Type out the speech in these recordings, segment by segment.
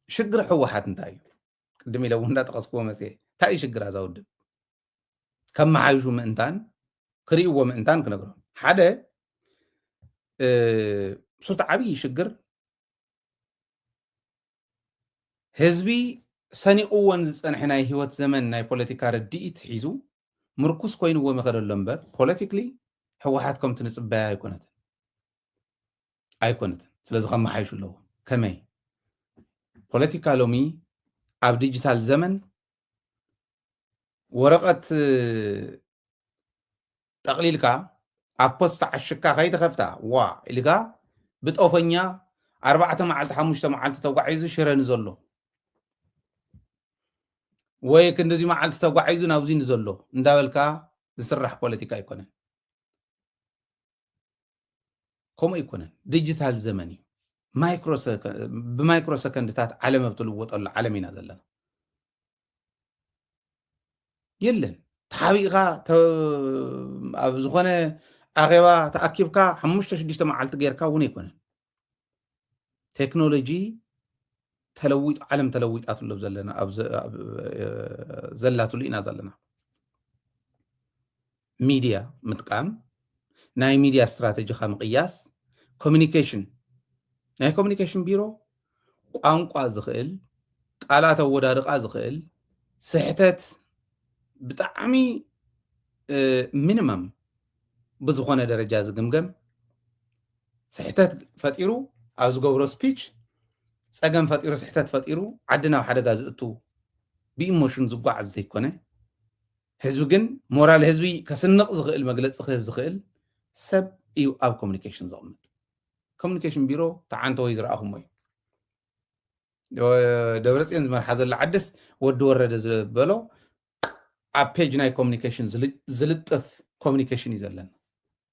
شجر حوحات انتاي قدمي لو اندا تقصكو مسي تاي شجر ازاود كم عايشو مئنتان كريو مئنتان كنغرو حدا صوت عبي شجر هزبي سني قوان زنحنا هيوت زمن ناي بوليتيكا رديت حيزو مركوس كوين هو مخدر اللمبر بوليتيكلي حوحاتكم تنصبها ايكونت ስለዚ ከመሓይሹ ኣለዎ ከመይ ፖለቲካ ሎሚ ኣብ ዲጂታል ዘመን ወረቐት ጠቕሊልካ ኣብ ፖስት ዓሽግካ ከይተኸፍታ ዋ ኢልካ ብጦፈኛ 4 መዓልቲ 5 መዓልቲ ተጓዒዙ ሽረን ዘሎ ወይ ክንደዚ መዓልቲ ተጓዒዙ ናብዚ ዘሎ እንዳበልካ ዝስራሕ ፖለቲካ ኣይኮነን ከምኡ ኣይኮነን ዲጂታል ዘመን እዩ بمايكرو سكندات علم بتلوط الله علمينا زلنا يلن تحابيغا زخونه اغيبا تاكيبكا 5 6 معلت غيركا ون يكون تكنولوجي تلويط علم تلويطات له زلنا زلاتو لينا زلنا ميديا متقام ناي ميديا استراتيجي خا مقياس كوميونيكيشن ናይ ኮሙኒኬሽን ቢሮ ቋንቋ ዝኽእል ቃላት ኣወዳድቃ ዝኽእል ስሕተት ብጣዕሚ ሚኒመም ብዝኾነ ደረጃ ዝግምገም ስሕተት ፈጢሩ ኣብ ዝገብሮ ስፒች ፀገም ፈጢሩ ስሕተት ፈጢሩ ዓዲ ናብ ሓደጋ ዝእቱ ብኢሞሽን ዝጓዓዝ ዘይኮነ ህዝቢ ግን ሞራል ህዝቢ ከስንቕ ዝኽእል መግለፂ ክህብ ዝኽእል ሰብ እዩ ኣብ ኮሙኒኬሽን ዝቕመጥ ኮሙኒኬሽን ቢሮ ተዓንተ ወይ ዝረኣኹሞ እዩ ደብረፅዮን ዝመርሓ ዘላ ዓደስ ወዲ ወረደ ዝበሎ ኣብ ፔጅ ናይ ኮሙኒኬሽን ዝልጥፍ ኮሙኒኬሽን እዩ ዘለና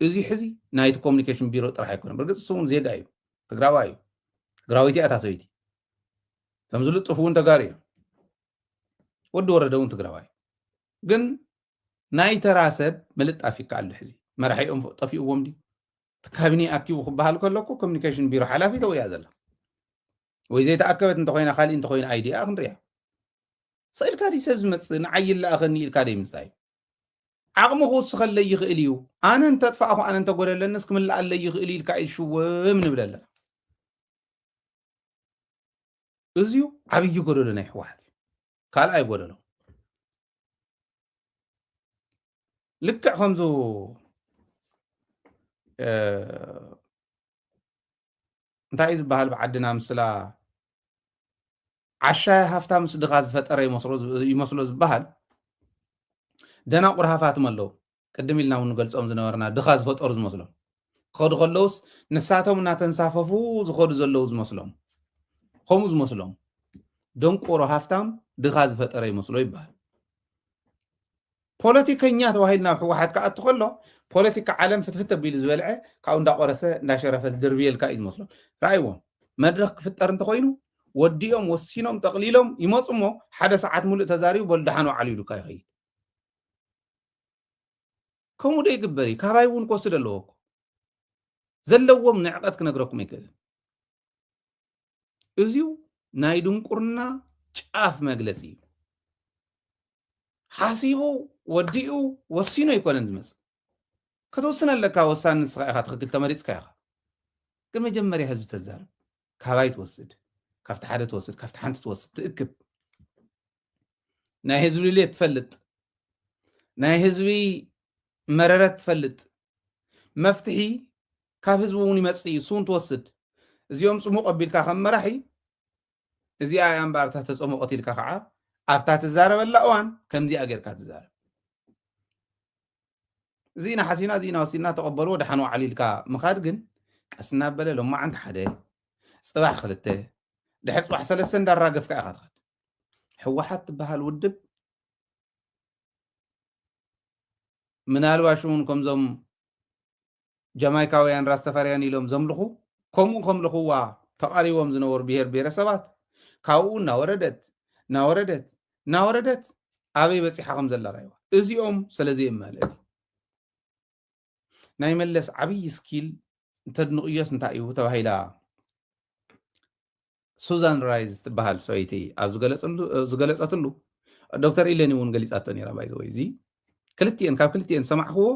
እዚ ሕዚ ናይቲ ኮሙኒኬሽን ቢሮ ጥራሕ ኣይኮነን ብርግፅ እሱ እውን ዜጋ እዩ ትግራዋይ እዩ ትግራዊት እያ እታ ሰበይቲ ከም ዝልጥፉ እውን ተጋሩ እዮም ወዲ ወረደ እውን ትግራዋይ ግን ናይ ተራ ሰብ ምልጣፍ ይከኣሉ ሕዚ መራሒኦም ጠፊኡዎም ድዩ ካቢኔ ኣኪቡ ክበሃል ከለኩ ኮሙኒኬሽን ቢሮ ሓላፊ ተወያ ዘላ ወይ ዘይተኣከበት እንተኮይና ካልእ እንተኮይና ኣይዲኣ ክንሪያ ሰኢልካ ዲ ሰብ ዝመፅእ ንዓይል ለኣኸኒ ኢልካ ደ ይምፃእ ዓቕሚ ክውስኸለ ይኽእል እዩ ኣነ እንተጥፋእኹ ኣነ እንተጎደለንስ ክምላኣለ ይኽእል ኢልካ ይሽወም ንብል ኣለና እዚዩ ዓብዪ ጎደሎ ናይ ሕወሓት እዩ ካልኣይ ጎደሎ ልክዕ ከምዙ እንታይ ዝበሃል ብዓድና ምስላ ዓሻይ ሃፍታ ምስ ድኻ ዝፈጠረ ይመስሎ ዝበሃል ደናቁር ሃፋትም ኣለዉ ቅድም ኢልና እውን ንገልፆም ዝነበርና ድኻ ዝፈጠሩ ዝመስሎም ክኸዱ ከለውስ ንሳቶም እናተንሳፈፉ ዝኸዱ ዘለዉ ዝመስሎም ከምኡ ዝመስሎም ደንቆሮ ሃፍታም ድኻ ዝፈጠረ ይመስሎ ይበሃል ፖለቲከኛ ተባሂል ናብ ሕወሓት ክኣቱ ከሎ ፖለቲካ ዓለም ፍትፍት ኣቢሉ ዝበልዐ ካብኡ እንዳቆረሰ እንዳሸረፈ ዝድርብየልካ እዩ ዝመስሎም ረኣይዎም መድረክ ክፍጠር እንተኮይኑ ወዲኦም ወሲኖም ጠቕሊሎም ይመፁ እሞ ሓደ ሰዓት ሙሉእ ተዛሪቡ በሉ ደሓን ዋዕሉ ኢሉካ ይኸይድ ከምኡ ዶ ይግበር እዩ ካባይ እውን ክወስድ ኣለዎ ዘለዎም ንዕቐት ክነግረኩም ኣይክእልን እዚዩ ናይ ድንቁርና ጫፍ መግለፂ እዩ ሓሲቡ ወዲኡ ወሲኑ ኣይኮነን ዝመፅእ ከተወስነ ኣለካ ወሳኒ ንስኻ ኢኻ ትኽክል ተመሪፅካ ኢኻ ግን መጀመርያ ህዝቢ ተዛርብ ካባይ ትወስድ ካብቲ ሓደ ትወስድ ካብቲ ሓንቲ ትወስድ ትእክብ ናይ ህዝቢ ልልየት ትፈልጥ ናይ ህዝቢ መረረት ትፈልጥ መፍትሒ ካብ ህዝቢ እውን ይመፅእ እዩ እሱውን ትወስድ እዚኦም ፅሙቕ ኣቢልካ ከም መራሒ እዚኣ እያ እምበኣርታ ተፀሙቐት ኢልካ ከዓ ኣብታ ትዛረበላ እዋን ከምዚኣ ጌርካ ትዛረብ እዚና ሓሲና እዚና ወሲና ተቐበልዎ ደሓን ዋዕሉ ኢልካ ምኻድ ግን ቀስ እናበለ ሎማዓንቲ ሓደ ፅባሕ ክልተ ድሕሪ ፅባሕ ሰለስተ እንዳራገፍካ ኢኻ ትኸድ ሕወሓት ትበሃል ውድብ ምናልባሽ እውን ከምዞም ጀማይካውያን ራስተፋርያን ኢሎም ዘምልኹ ከምኡ ከምልኽዋ ተቃሪቦም ዝነበሩ ብሄር ብሄረሰባት ካብኡ ናወረደት ኣበይ በፂሓ ከም ዘላ ራይዋ እዚኦም ስለዘየማልእ ናይ መለስ ዓብይ ስኪል እንተድንቕዮስ እንታይ እዩ ተባሂላ ሱዛን ራይዝ ትበሃል ሰበይቲ ኣብ ዝገለፀትሉ ዶክተር ኢሌኒ እውን ገሊፃቶ ነራ ባይ ወይ እዚ ክልቲአን ካብ ክልቲአን ሰማዕኽዎ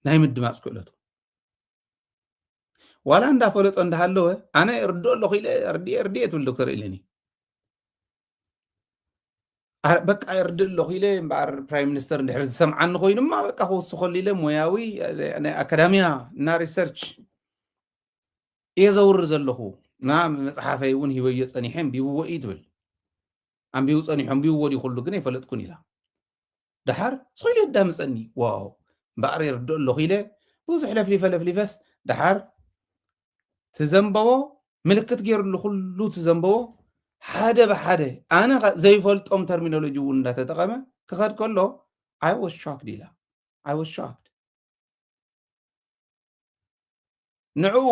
ናይ ምድማፅ ክእለቱ ዋላ እንዳፈለጦ እንዳሃለወ ኣነ ርድኦ ኣለኹ ኢለ ርድኤ ትብል ዶክተር ኢሌኒ በቃ ይርድእ ኣለኹ ኢለ እምበኣር ፕራይም ሚኒስተር እንድሕር ዝሰምዓኒ ኮይኑማ በቃ ክውስኸሉ ኢለ ሞያዊ ናይ ኣካዳምያ እና ሪሰርች እየ ዘውርር ዘለኹ ና መፅሓፈይ እውን ሂበዮ ፀኒሐ ኣንቢብዎ እዩ ትብል ኣንቢቡ ፀኒሑ ኣንቢብዎ ድዩ ኩሉ ግን ኣይፈለጥኩን ኢላ ድሓር ስኢሉ የዳምፀኒ ዋው እምበኣር ይርድእ ኣለኹ ኢለ ብዙሕ ለፍሊፈስ ድሓር ትዘንበቦ ምልክት ገይሩሉ ኩሉ ትዘንበቦ ሓደ ብሓደ ኣነ ዘይፈልጦም ተርሚኖሎጂ እውን እንዳተጠቐመ ክኸድ ከሎ ኣይ ዋስ ሾክድ ኢላ ኣይ ዋስ ሾክድ ንዕኡ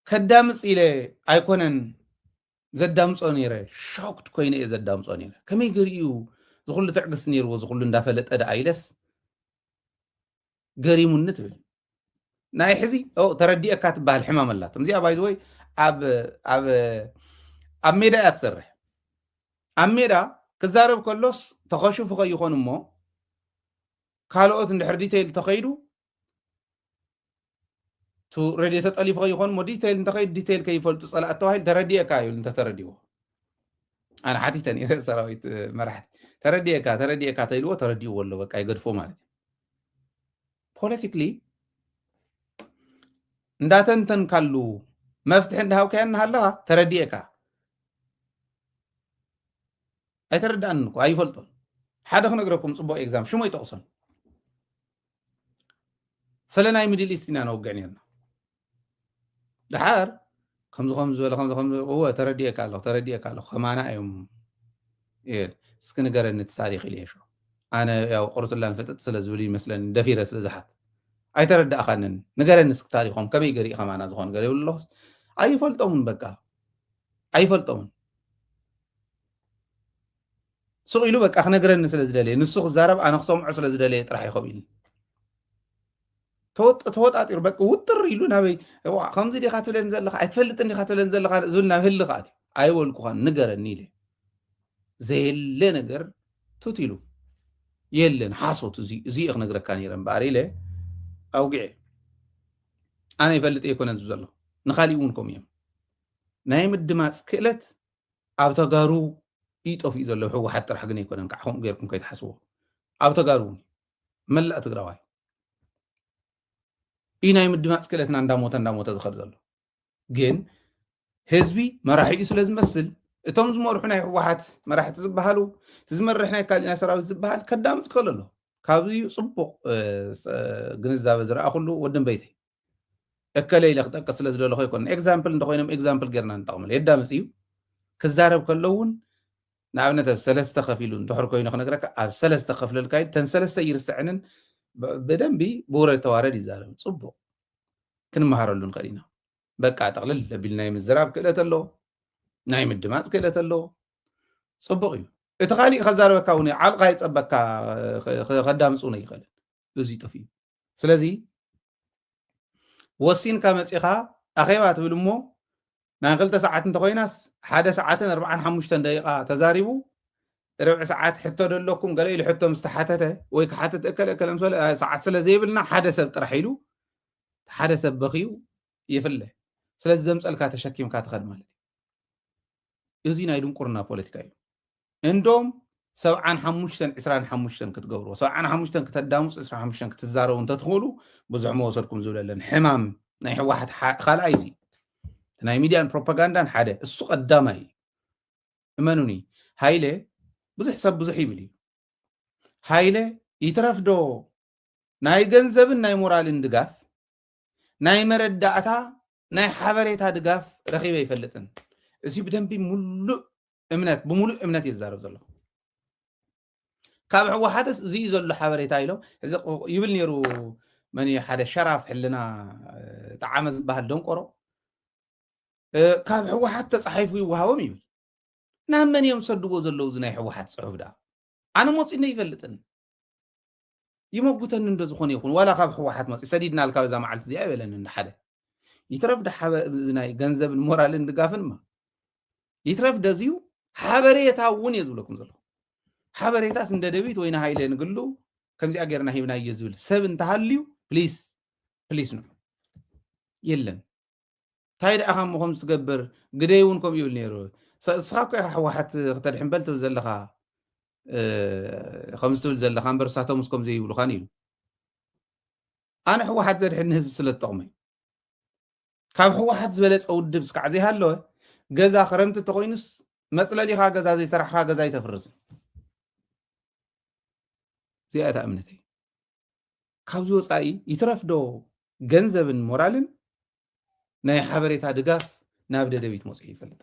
ከዳምፅ ኢለ ኣይኮነን ዘዳምፆ ነይረ ሾክድ ኮይነ እየ ዘዳምፆ ነይረ ከመይ ገሪኡ ዝኩሉ ትዕግስቲ ነይርዎ ዝኩሉ እንዳፈለጠ ደኣ ኢለስ ገሪሙኒ ትብል ናይ ሕዚ ተረዲአካ ትበሃል ሕማም ኣላቶም እዚኣ ባይ ወይ ኣብ ሜዳ እያ ትሰርሕ ኣብ ሜዳ ክዛረብ ከሎስ ተኸሽፉ ከይኾኑ እሞ ካልኦት እንድሕር ዲቴይል ተኸይዱ ሬድዮ ተጠሊፉ ከይኾኑ እሞ ዲቴይል እንተኸይዱ ዲቴይል ከይፈልጡ ፀላእት ተባሂል ተረዲአካ ይብል እንተተረዲዎ ኣነ ሓቲተ ነይረ ሰራዊት መራሕቲ ተረዲአካ ተይልዎ ተረዲእዎ ኣሎ በቃ ይገድፎ ማለት እዩ ፖለቲክሊ እንዳተንተንካሉ መፍትሒ እንዳሃብካያ እናሃለኻ ተረዲአካ ኣይተረዳእን እኮ ኣይፈልጦን ሓደ ክነግረኩም ፅቡቅ ኤግዛም ሽሙ ይጠቕሶን ስለናይ ሚድል ኢስት ኢና ነውግዕ ነርና ድሓር ከምዚ ዝበለ ተረዲአካ ኣለኹ ከማና እዮም እስኪ ንገረኒ እቲ ታሪክ ኢለ ሾ ኣነ ያው ቁርጡላን ፍጥጥ ስለ ዝብል ይመስለኒ ደፊረ ስለ ዝሓት ኣይተረዳእኻንን ንገረኒ እስኪ ታሪኾም ከመይ ገሪእ ከማና ዝኾኑ ገለ ይብሉ ኣለኹስ ኣይፈልጦምን በቃ ኣይፈልጦምን ሱቕ ኢሉ በቃ ክነግረኒ ስለ ዝደለየ ንሱ ክዛረብ ኣነ ክሰምዖ ስለ ዝደለየ ጥራሕ ይኸብ ኢሉ ተወጣጢሩ በቃ ውጥር ኢሉ ናበይ ከምዚ ዲኻ ትብለኒ ዘለካ ኣይትፈልጥን ዲኻ ትብለኒ ዘለካ ዝብል ናብ ህልኻ ኣትዩ ኣይበልኩኻን ንገረኒ ኢለ ዘየለ ነገር ቱት ኢሉ የለን ሓሶት እዚኡ ክነግረካ ነይረ እምበኣር ኢለ ኣውጊዐ ኣነ ይፈልጥ ኣይኮነን ዝብ ዘሎ ንኻሊእ እውን ከምኡ እዮም ናይ ምድማፅ ክእለት ኣብ ተጋሩ ይጠፍኡ ዘሎ ሕወሓት ጥራሕ ግን ኣይኮነን ከዓ ከምኡ ጌርኩም ከይትሓስቦ ኣብ ተጋሩ እውን መላእ ትግራዋይ እዩ ናይ ምድማፅ ክእለትና እንዳሞተ ዝኸድ ዘሎ ግን ህዝቢ መራሒኡ ስለ ዝመስል እቶም ዝመርሑ ናይ ሕወሓት መራሕቲ ዝበሃሉ ዝመርሕ ናይ ካሊእ ናይ ሰራዊት ዝበሃል ከዳምፅ ክእል ኣሎ ካብዚ ፅቡቅ ግንዛበ ዝረኣኹሉ ወድን በይተይ እከለ ኢለ ክጠቅስ ስለ ዝደለኹ ኣይኮነን ኤግዛምፕል እንተኮይኖም ኤግዛምፕል ጌርና ንጠቕመሉ የዳምፅ እዩ ክዛረብ ከሎ እውን ንኣብነት ኣብ ሰለስተ ከፊሉ እንድሕር ኮይኑ ክነግረካ ኣብ ሰለስተ ከፍለልካ ኢሉ ተን ሰለስተ ይርስዕንን ብደንቢ ብውረድ ተዋረድ ይዛረብ ፅቡቅ ክንመሃረሉ ንኽእል ኢና በቃ ጠቕልል ለቢል ናይ ምዝራብ ክእለት ኣለዎ ናይ ምድማፅ ክእለት ኣለዎ ፅቡቅ እዩ እቲ ካሊእ ከዛረበካ እውን ዓልቃ ይፀበካ ከዳምፁ ነው ይኽእል እዚ ጠፍ እዩ ስለዚ ወሲንካ መፂኻ ኣኼባ ትብል እሞ ናይ 2 ሰዓት እንተኮይናስ 1 ሰዓትን 45 ደቂቃ ተዛሪቡ ربع ساعات حتى دلكم قال لي حتى مستحاتته ويك حتى اكل مسؤول ساعات سلا زيبلنا حدث طرحيلو حدث بخيو يفله سلاذ زمصلካ ተሸኪምካ ትኸድ ማለት እዚ ናይ ድንቁርና ፖለቲካ እዩ እንዶም 75 25 ክትገብሩ 75 ክትዳምፁ 25 ክትዛረቡ እንተትኽእሉ ብዙሕ መወሰድኩም ዝብለለን ሕማም ናይ ሕወሓት ካልኣይ እዚ ናይ ሚድያን ፕሮፓጋንዳን ሓደ እሱ ቀዳማይ እመኑኒ ሃይለ ብዙሕ ሰብ ብዙሕ ይብል እዩ ሃይለ ይትረፍዶ ናይ ገንዘብን ናይ ሞራልን ድጋፍ ናይ መረዳእታ ናይ ሓበሬታ ድጋፍ ረኺበ ይፈልጥን እዚ ብደንቢ ሙሉእ እምነት ብሙሉእ እምነት ይዛረብ ዘሎ ካብ ሕወሓትስ እዚ ዘሎ ሓበሬታ ኢሎም እዚ ይብል ነይሩ መን ሓደ ሸራፍ ሕልና ጣዓመ ዝበሃል ደንቆሮ ካብ ሕወሓት ተፃሒፉ ይወሃቦም ይብል ናብ መን እዮም ሰድዎ ዘለው እዚ ናይ ሕወሓት ፅሑፍ ዳ ኣነ ሞፂነ ይፈልጥን ይመጉተን እንደ ዝኾነ ይኹን ዋላ ካብ ሕወሓት መፂ ሰዲድና ልካ በዛ መዓልቲ እዚኣ ይበለን እንደ ሓደ يترفد زناي جنزب المورال اندقافن ما يترفد دزيو حبريتا ون يزولكم زلو حبريتا سند دبيت وين هايله نقولو كمزي اجرنا هيبنا يزول سب انتهاليو بليز نو يلن تايد اخام خمس تقبر قديونكم يقول نيرو سخاكو واحد تدحن بلتو زلخا خمس تول زلخا برساتو مسكم زي يقولوا خانيلو انا هو واحد زدحن حزب سله طقمي ካብ ሕወሓት ዝበለፀ ውድብ ስካዕ ዘይሃለወ ገዛ ክረምቲ እንተኮይኑስ መፅለሊኻ ገዛ ዘይሰራሕካ ገዛ ይተፍርስን እዚኣ እታ እምነተይ ካብዚ ወፃኢ ይትረፍዶ ገንዘብን ሞራልን ናይ ሓበሬታ ድጋፍ ናብ ደደቢት መፅኡ ይፈልጥ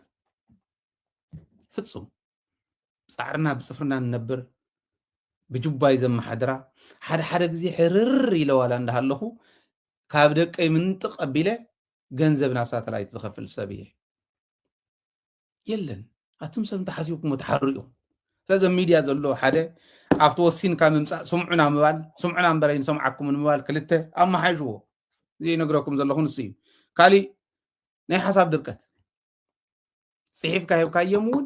ፍፁም ፃዕርና ብፅፍርና ንነብር ብጅባይ ዘመሓድራ ሓደ ግዜ ሕርር ኢለዋላ እንዳሃለኹ ካብ ደቀይ ምንጥቕ ኣቢለ ገንዘብ ናብ ሳተላይት ዝኸፍል ሰብ እየ የለን ኣቱም ሰብ እንተሓሲብኩም ተሓርኡ ስለዚ ሚድያ ዘሎ ሓደ ኣብቲ ወሲንካ ምምፃእ ስምዑና ምባል ስምዑና እምበረይ ንሰምዓኩም ንምባል ክልተ ኣመሓይሽዎ ዘይነግረኩም ዘለኹ ንሱ እዩ ካሊእ ናይ ሓሳብ ድርቀት ፅሒፍካ ሂብካዮም እውን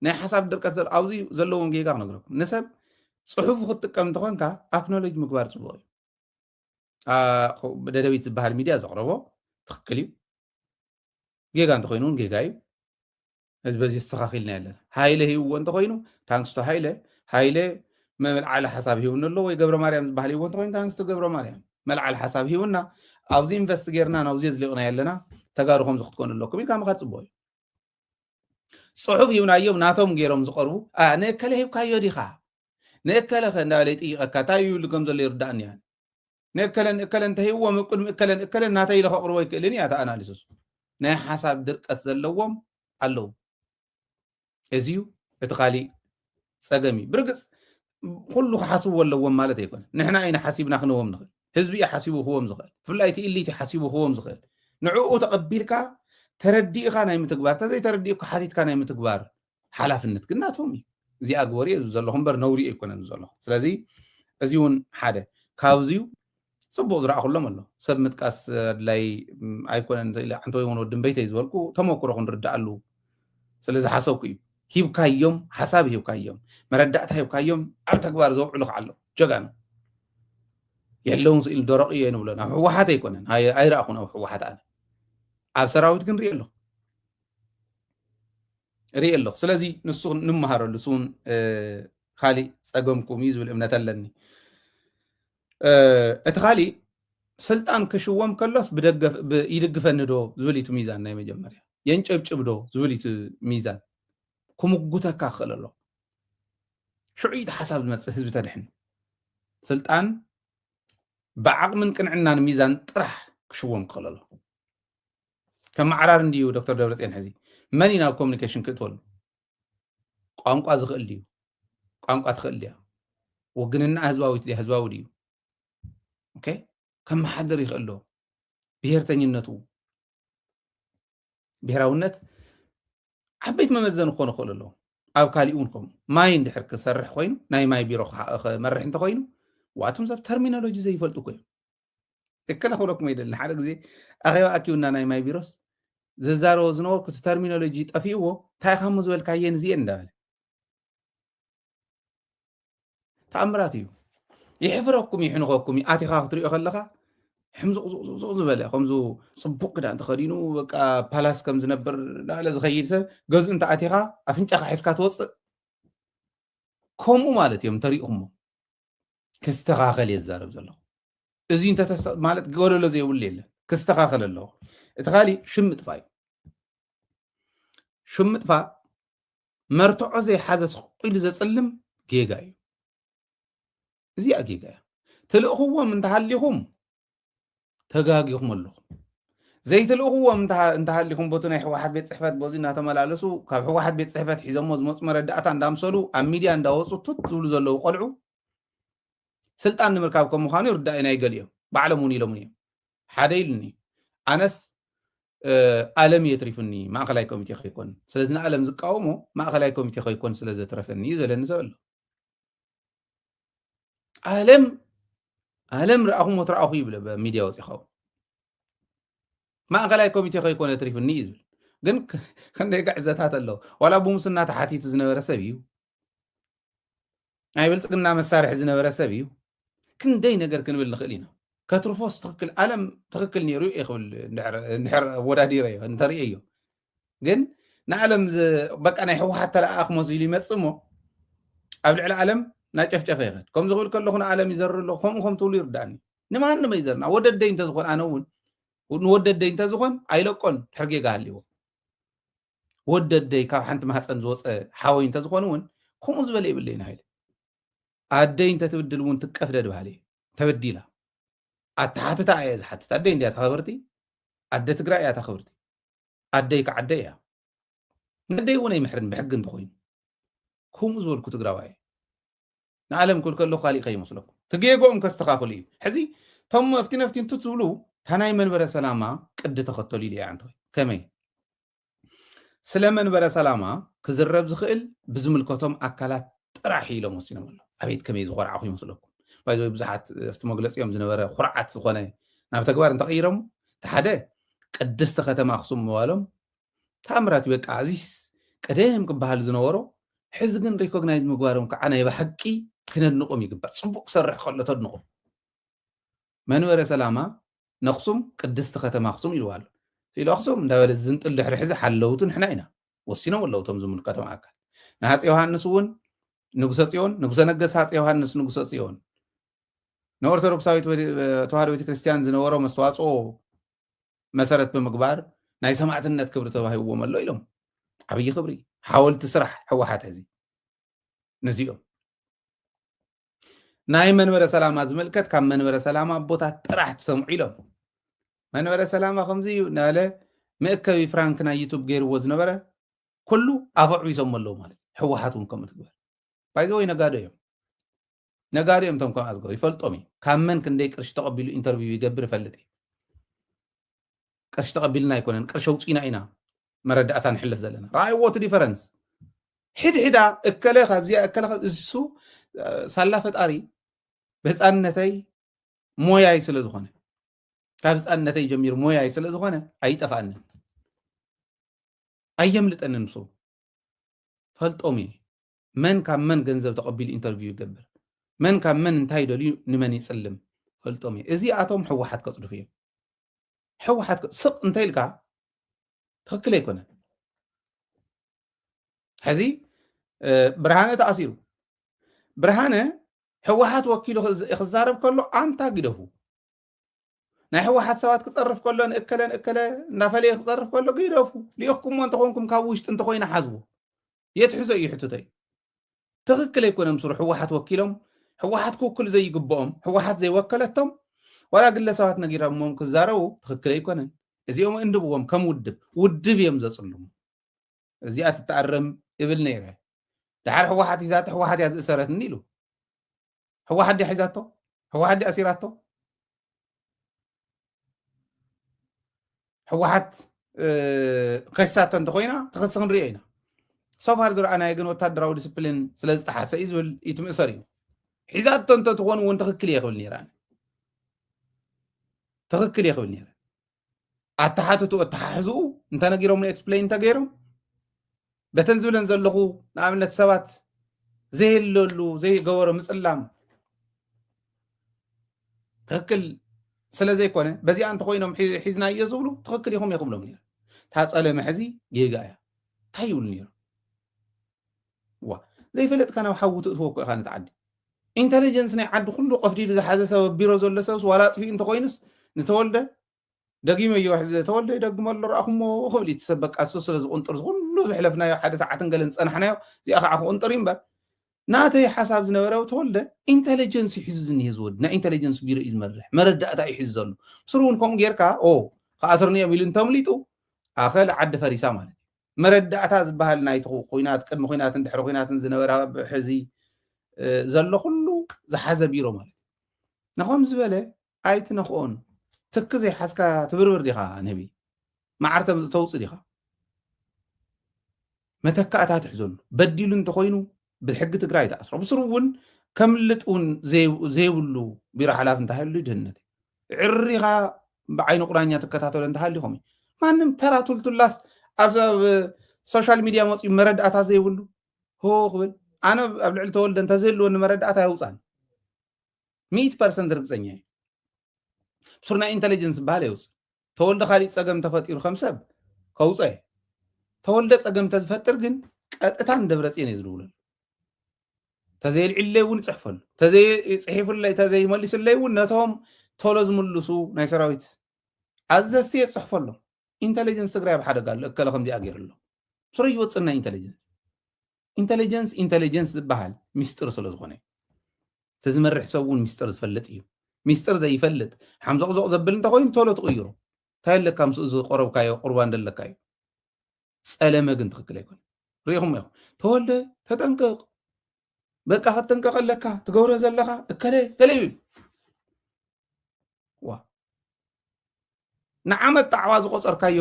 ናይ ሓሳብ ድርቀት ኣብዚ ዘለዎም ጌጋ ክነግረኩም ንሰብ ፅሑፉ ክትጥቀም እንተኮንካ ኣክኖሎጂ ምግባር ፅቡቅ እዩ ደደቢት ዝበሃል ሚድያ ዘቕረቦ ትክክል እዩ ጌጋ እንተኮይኑ እውን ጌጋ እዩ እዚ በዚ ዝተኻኺልና ያለና ሃይለ ሂብዎ እንተኮይኑ ታንክስቶ ሃይለ መልዓሊ ሓሳብ ሂቡና ኣሎ ወይ ገብረ ማርያም ዝበሃል ሂብዎ እንተኮይኑ ታንክስቶ ገብረ ማርያም መልዓሊ ሓሳብ ሂቡና ኣብዚ ኢንቨስት ጌርና ናብዚ ዝሊቕና ያለና ተጋሩ ከምዚ ክትኮኑ ኣለኩም ኢልካ ምኻድ ፅቡቅ እዩ ፅሑፍ ሂብናዮም ናቶም ገይሮም ዝቐርቡ ንእከለ ሂብካዮ ዲኻ ንእከለ እንዳበለ ይጥይቐካ እንታይ ይብሉ ከም ዘሎ ይርዳእኒ እያ ንእከለ እንተሂብዎ ቅድሚ እከለ ናተይ ኢለ ከቕርቦ ይክእልን እያ እታ ኣናሊሲስ ናይ ሓሳብ ድርቀት ዘለዎም ኣለዉ እዚዩ እቲ ካሊእ ፀገም እዩ ብርግፅ ኩሉ ክሓስብዎ ኣለዎም ማለት ኣይኮነ ንሕና ኢና ሓሲብና ክንቦም ንኽእል ህዝቢ እዩ ሓሲቡ ክቦም ዝኽእል ብፍላይ እቲ ኢሊት ሓሲቡ ክቦም ዝኽእል ንዕኡ ተቐቢልካ ተረዲእካ ናይ ምትግባር ተዘይተረዲእካ ሓቲትካ ናይ ምትግባር ሓላፍነት ግን ናቶም እዩ እዚኣ ግበሪ እዩ ዘለኹ እምበር ነውሪ ኣይኮነን ዘለኹ ስለዚ እዚ እውን ሓደ ካብዚዩ ፅቡቅ ዝረኣኹሎም ኣሎ ሰብ ምጥቃስ ኣድላይ ኣይኮነን ሓንቲ ወይ እውን ወድን በይተይ ዝበልኩ ተመክሮ ክንርዳእሉ ስለዚ ሓሰብኩ እዩ ሂብካዮም ሓሳብ ሂብካዮም መረዳእታ ሂብካዮም ኣብ ተግባር ዘውዕሉ ከዓ ኣሎ ጀጋኑ የለውን ስኢል ደረቕ እየ ንብሎ ናብ ሕወሓት ኣይኮነን ኣይረኣኹን ኣብ ሕወሓት ኣነ ኣብ ሰራዊት ግን ሪኢ ኣለኹ ስለዚ ንሱ ንምሃረሉ ንሱ እውን ካሊእ ፀገምኩም እዩ ዝብል እምነት ኣለኒ እቲ ካሊእ ስልጣን ክሽወም ከሎስ ይድግፈኒ ዶ ዝብል እዩ ሚዛን ናይ መጀመርያ የንጨብጭብ ዶ ዝብል እዩ ሚዛን ክምጉተካ ክኽእል ኣሎ ሽዑይት ሓሳብ ዝመፅእ ህዝቢ ተድሕን ስልጣን ብዓቕምን ቅንዕናን ሚዛን ጥራሕ ክሽወም ክኽእል ኣሎ ከም ማዕራር እንድዩ ዶክተር ደብረፅዮን ሕዚ መን ናብ ኮሚኒኬሽን ክእትወሉ ቋንቋ ዝኽእል ድዩ ቋንቋ ትኽእል ድያ ውግንና ህዝባዊት ድያ ህዝባዊ ድዩ ኦኬ ከመሓደር ይኽእል ዶ ብሄርተኝነቱ ብሄራውነት ዓበይት መመዘን ክኾኑ ይኽእሉ ኣለዎ ኣብ ካሊእ እውን ከምኡ ማይ እንድሕር ክሰርሕ ኮይኑ ናይ ማይ ቢሮ መርሕ እንተኮይኑ ዋቶም ሰብ ተርሚኖሎጂ ዘይፈልጡ ኮይኖም እከለ ክብለኩም ኣይደለና ሓደ ግዜ ኣኼባ ኣኪቡና ናይ ማይ ቢሮስ ዝዛረቦ ዝነበርኩ እቲ ተርሚኖሎጂ ጠፊእዎ እንታይ ኢኻ ሞ ዝበልካየን እዚአን እንዳበለ ተኣምራት እዩ ይሕፍረኩም ይሕንኸኩም ኣቲኻ ክትሪኦ ከለካ ሕምዙቕ ዝበለ ከምዚ ፅቡቅ ክዳን ተኸዲኑ በቃ ፓላስ ከም ዝነብር ዳለ ዝኸይድ ሰብ ገዝኡ እንተ ኣቲኻ ኣፍንጫኻ ሒዝካ ትወፅእ ከምኡ ማለት እዮም እንተሪኢኹሞ ክስተኻኸል እየ ዝዛረብ ዘለኹ እዚ ማለት ጎደሎ ዘይብሉ የለን ክስተኻኸል ኣለዎ እቲ ካሊእ ሽምጥፋ እዩ ሽምጥፋ መርትዖ ዘይሓዘ ስቂሉ ዘፅልም ጌጋ እዩ እዚኣ ጌጋ እያ ትልእኽዎም እንተሃሊኹም ተጋጊኹም ኣለኹም ዘይትልእኽዎም እንተሃሊኹም ቦቱ ናይ ሕወሓት ቤት ፅሕፈት በዚ እናተመላለሱ ካብ ሕወሓት ቤት ፅሕፈት ሒዞሞ ዝመፁ መረዳእታ እንዳምሰሉ ኣብ ሚድያ እንዳወፁ ቱት ዝብሉ ዘለዉ ቆልዑ ስልጣን ንምርካብ ከም ምዃኑ ይርዳእና ይገሊኦም ባዕሎም እውን ኢሎም እዮም ሓደ ኢሉኒ ኣነስ ዓለም የትሪፍኒ ማእኸላይ ኮሚቴ ከይኮን ስለዚ ንዓለም ዝቃወሞ ማእኸላይ ኮሚቴ ከይኮን ስለ ዘትረፈኒ እዩ ዘለኒ ሰብ ኣሎ ዓለም ረኣኹም ወትረኣኹ ይብለ ብሚድያ ወፂኻ ማእከላይ ኮሚቴ ከይኮነ ትሪፍኒ እዩ ዝብል ግን ክንደይ ጋዕዘታት ኣለዎ ዋላ ብሙስና ተሓቲቱ ዝነበረ ሰብ እዩ ናይ ብልፅግና መሳርሒ ዝነበረ ሰብ እዩ ክንደይ ነገር ክንብል ንኽእል ኢና ከትርፎስ ትክክል ዓለም ትክክል ነይሩ ይኽብል እንድሕር ወዳዲረዮ እንተርእዮ ግን ንዓለም በቃ ናይ ሕወሓት ተለኣኽ መሲሉ ይመፅእ እሞ ኣብ ልዕሊ ዓለም ናጨፍጨፈ ይኽእል ከም ዝኽብል ከለኹ ንዓለም ይዘር ኣሎ ከምኡ ከም ትብሉ ይርዳእኒ ንማንም ኣይዘርና ወደደይ እንተዝኾን ኣነ እውን ንወደደይ እንተዝኾን ኣይለቆን ድሕር ጌጋ ሃልይዎ ወደደይ ካብ ሓንቲ ማህፀን ዝወፀ ሓወይ እንተዝኾን እውን ከምኡ ዝበለ ይብለ ይናኢለ ኣደይ እንተትብድል እውን ትቀፍደ ድባሃለ እዩ ተበዲላ ኣተሓትታ እየ ዝሓትት ኣደይ እንድያ ተኸበርቲ ኣደ ትግራይ እያ ተኸበርቲ ኣደይ ከዓደይ እያ ንደይ እውን ኣይምሕርን ብሕጊ እንተኮይኑ ከምኡ ዝበልኩ ትግራዋይ ንዓለም ክብል ከለኹ ካሊእ ከይመስለኩም ትጌጎኦም ከስተኻኽሉ እዩ ሕዚ ቶም መፍቲ ነፍቲ እንትትብሉ እታ ናይ መንበረ ሰላማ ቅዲ ተኸተሉ ኢሉ እያ እንተኮይ ከመይ ስለ መንበረ ሰላማ ክዝረብ ዝኽእል ብዝምልከቶም ኣካላት ጥራሕ ኢሎም ወሲኖም ኣሎ ኣቤት ከመይ ዝኮርዓኹ ይመስለኩም ባይዘ ብዙሓት ኣብቲ መግለፂኦም ዝነበረ ኩርዓት ዝኾነ ናብ ተግባር እንተቐይሮም እቲ ሓደ ቅድስቲ ከተማ ኣክሱም ምባሎም ተኣምራት በቃ ኣዚስ ቀደም ክበሃል ዝነበሮ ሕዚ ግን ሪኮግናይዝ ምግባሮም ከዓ ናይ ብሓቂ ክነድንቆም ይግባእ ፅቡቅ ክሰርሕ ከሎ ተድንቆ መንበረ ሰላማ ንኣክሱም ቅድስቲ ከተማ ኣክሱም ኢልዋ ኣሎ ኢሉ ኣክሱም እንዳበለ ዝንጥል ድሕሪ ሕዚ ሓለውቱ ንሕና ኢና ወሲኖም ኣለዉ እቶም ዝምልከቶም ኣካል ንሃፀ ዮሃንስ እውን ንጉሰ ጽዮን ንጉሰ ነገስ ሃፀ ዮሃንስ ንጉሰ ጽዮን ንኦርቶዶክሳዊት ተዋህዶ ቤተክርስትያን ዝነበሮ መስተዋፅኦ መሰረት ብምግባር ናይ ሰማዕትነት ክብሪ ተባሂብዎም ኣሎ ኢሎም ዓብይ ክብሪ ሓወልቲ ስራሕ ሕወሓት ሕዚ ነዚኦም ናይ መንበረ ሰላማ ዝምልከት ካብ መንበረ ሰላማ ቦታት ጥራሕ ትሰምዑ ኢሎም መንበረ ሰላማ ከምዚ እዩ እናበለ መእከቢ ፍራንክ ናይ ዩቱብ ገይርዎ ዝነበረ ኩሉ ኣፈዕቢሶም ኣለዉ ማለት ሕወሓት እውን ከምኡ ትግበር ባይዘ ወይ ነጋዶ እዮም ቶም ከም ኣዝገቡ ይፈልጦም እዩ ካብ መን ክንደይ ቅርሺ ተቐቢሉ ኢንተርቪው ይገብር ይፈልጥ እዩ ቅርሺ ተቐቢልና ኣይኮነን ቅርሺ ኣውፂና ኢና መረዳእታ ንሕልፍ ዘለና ረኣይዎ እቲ ዲፈረንስ ሕድሕዳ እከለ ካብዚኣ እከለ እሱ ሳላ ፈጣሪ ብህፃንነተይ ሞያይ ስለ ዝኾነ ካብ ህፃንነተይ ጀሚሩ ሞያይ ስለ ዝኾነ ኣይጠፋእንን ኣየምልጠንን ንሱ ፈልጦም እዩ መን ካብ መን ገንዘብ ተቐቢሉ ኢንተርቪው ይገብር መን ካብ መን እንታይ ደልዩ ንመን ይፅልም ፈልጦም እዩ እዚኣቶም ሕወሓት ከፅዱፍ እዮም ሕወሓት ስቕ እንተይልካ ትክክል ኣይኮነን ሕዚ ብርሃነ ተኣሲሩ ብርሃነ ሕወሓት ወኪሉ ክዛረብ ከሎ ኣንታ ግደፉ ናይ ሕወሓት ሰባት ክፀርፍ ከሎ ንእከለ እናፈለየ ክፀርፍ ከሎ ግደፉ ልኢኽኩምሞ እንተኮንኩም ካብ ውሽጢ እንተኮይና ሓዝቡ የትሕዞ እዩ ሕቶተይ ትክክል ኣይኮነም ስሩ ሕወሓት ወኪሎም ሕወሓት ክውክሉ ዘይግብኦም ሕወሓት ዘይወከለቶም ዋላ ግለሰባት ነጊሮሞም ክዛረቡ ትክክል ኣይኮነን እዚኦም እንድብዎም ከም ውድብ እዮም ዘፅልሙ እዚኣ ትተኣረም ይብል ነይረ ድሓር ሕወሓት ሒዛቶ ሕወሓት እያ ዝእሰረትኒ ኢሉ ሕወሓት ዲ ሒዛቶ ሕወሓት ዲ ኣሲራቶ ሕወሓት ከሳቶ እንተኮይና ተኸሲ ክንሪኦ ኢና ሶፋር ዝረኣናዮ ግን ወታደራዊ ዲስፕሊን ስለ ዝጠሓሰ እዩ ዝብል ይትምእሰር እዩ ሒዛቶ እንተትኾኑ እውን ትክክል እየ ክብል ነይራ ትክክል እየ ክብል ነይረ ኣተሓትቱ ኣተሓሕዝኡ እንተነጊሮም ኤክስፕሌን እንተገይሮም በተን ዝብለን ዘለኹ ንኣብነት ሰባት ዘይህለሉ ዘይገበሮ ምፅላም ትክክል ስለ ዘይኮነ በዚኣ እንተኮይኖም ሒዝና እየ ዝብሉ ትክክል ኢኹም የክብሎም ነይረ ታፀለመ ሕዚ ጌጋ እያ እንታይ ይብሉ ነይሩ ዋ ዘይፈለጥካ ናብ ሓዊ ትእትዎ እኮ ኢኻ ነቲ ዓዲ ኢንተሊጀንስ ናይ ዓዲ ኩሉ ቀፍዲዱ ዝሓዘ ሰብ ቢሮ ዘሎ ሰብስ ዋላ ጥፊኡ እንተኮይኑስ ንተወልደ ደጊመ እዩ ሕዚ ተወልደ ይደግሞ ኣሎ ረኣኹሞ ክብል ይትሰብ በቃ እሱ ስለ ዝቁንጥር ዝኩሉ ዝሕለፍናዮ ሓደ ሰዓትን ገለን ዝፀናሕናዮ እዚኣ ከዓ ክቁንጥር እምበር ናተይ ሓሳብ ዝነበረ ተወልደ ኢንተሊጀንስ ሒዙ ዝኒሄ ዝወድ ናይ ኢንተሊጀንስ ቢሮ እዩ ዝመርሕ መረዳእታ እዩ ሒዙ ዘሎ ምስሩ እውን ከምኡ ጌርካ ከኣስርኒዮም ኢሉ እንተምሊጡ ኣኸል ዓዲ ፈሪሳ ማለት እዩ መረዳእታ ዝበሃል ናይቲ ኩናት ቅድሚ ኩናትን ድሕሪ ኩናትን ዝነበረ ሕዚ ዘሎ ኩሉ ዝሓዘ ቢሮ ማለት እዩ ንኸም ዝበለ ኣይትነኽኦን ትክ ዘይሓዝካ ትብርብር ዲኻ ንህቢ ማዓርተ ተውፅእ ዲኻ መተካእታ ትሕዘሉ በዲሉ እንተኮይኑ ብሕጊ ትግራይ ተኣስሮ ብስሩ እውን ከምልጥ እውን ዘይብሉ ቢሮ ሓላፍ እንተሃሉ ድህነት ዕሪኻ بعين قرانيا تكتاتل انت هاليهم مانم ترى تلتلاس اب سوشيال ميديا موصي مرداتا زيبلو هو قبل انا ابلعل تولد انت زيلو ان مرداتا يوصان 100% رغزنيا صرنا انتليجنس باليوس تولد خالي صقم تفطير خمسب كوصي تولد صقم تفطر جن قطتان دبرصين يزلول تزيل علي ون صحفل تزي صحيفل لا تزي ملس لا ون نتهم تولز ملسو ناي سراويت ازستي صحفل انتليجنس غراب حدا قال اكل خمدي اغير له سوري يوصنا انتليجنس بحال ميستر سلازغونه تزمرح سوون ميستر زفلت እዩ ميستر زي يفلت حمزق زبل انت خوين تولو تغيرو تايل كام سوز قربكايو قربان دلكايو صلمه ግን ትክክል አይኮን ريهم يخ تولد تطنقق በቃ ከተንቀቀ ለካ ትገብሮ ዘለኻ እከለ ገለይብል ዋ ንዓመት ጣዕዋ ዝቆፀርካዮ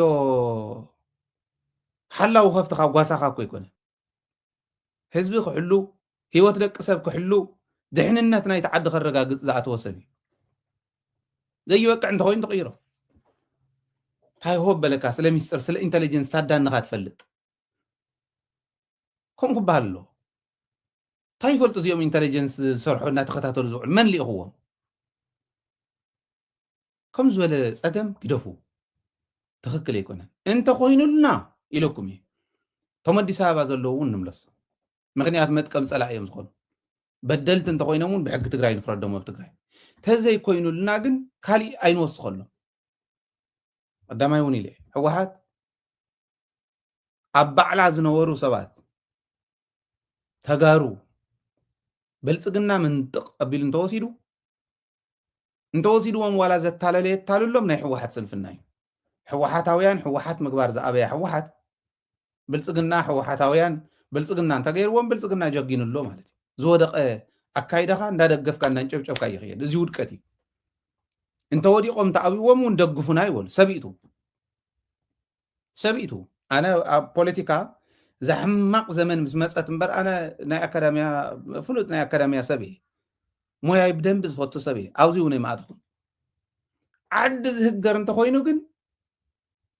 ሓላው ከፍትኻ ጓሳኻ እኮ ይኮነ ህዝቢ ክሕሉ ህይወት ደቂ ሰብ ክሕሉ ድሕንነት ናይ ተዓዲ ከረጋግፅ ዝኣተወ ሰብ እዩ ዘይበቅዕ እንተኮይኑ ተቐይሮ እንታይ ሆ በለካ ስለ ሚስጥር ስለ ኢንተሊጀንስ ታዳንኻ ትፈልጥ ከምኡ ክበሃል ኣሎ እንታይ ይፈልጡ እዚኦም ኢንተሊጀንስ ዝሰርሑ እናተኸታተሉ ዝውዕሉ መን ሊኢኽዎም ከም ዝበለ ፀገም ግደፉ ትኽክል ኣይኮነን እንተኮይኑልና ኢለኩም እዩ እቶም ኣዲስ ኣበባ ዘለዉ እውን ንምለስ ምክንያት መጥቀም ፀላእ እዮም ዝኾኑ በደልቲ እንተኮይኖም እውን ብሕጊ ትግራይ ንፍረዶም ኣብ ትግራይ ተዘይኮይኑልና ግን ካሊእ ኣይንወስኸሎም ቀዳማይ እውን ኢለ ሕወሓት ኣብ ባዕላ ዝነበሩ ሰባት ተጋሩ ብልፅግና ምንጥቕ ኣቢሉ እንተወሲድዎም ዋላ ዘታለለ የታልሎም ናይ ሕወሓት ስንፍና እዩ ሕወሓታውያን ሕወሓት ምግባር ዝኣበያ ሕወሓት ብልፅግና ሕወሓታውያን ብልፅግና እንተገይርዎም ብልፅግና ጀጊኑሎ ማለት እዩ ዝወደቐ ኣካይዳኻ እንዳደገፍካ እንዳንጨብጨብካ ይኽየድ እዚ ውድቀት እዩ እንተወዲቖም ተኣቢዎም እውን ደግፉና ይበሉ ሰቢእቱ ኣነ ኣብ ፖለቲካ زحمق زمن مسمصت امبر انا ناي اكاديميا فلوت ناي اكاديميا سبي موياي بدنب زفوت سبي اوزي وني ماادخو عد زهجر انت خوينو ግን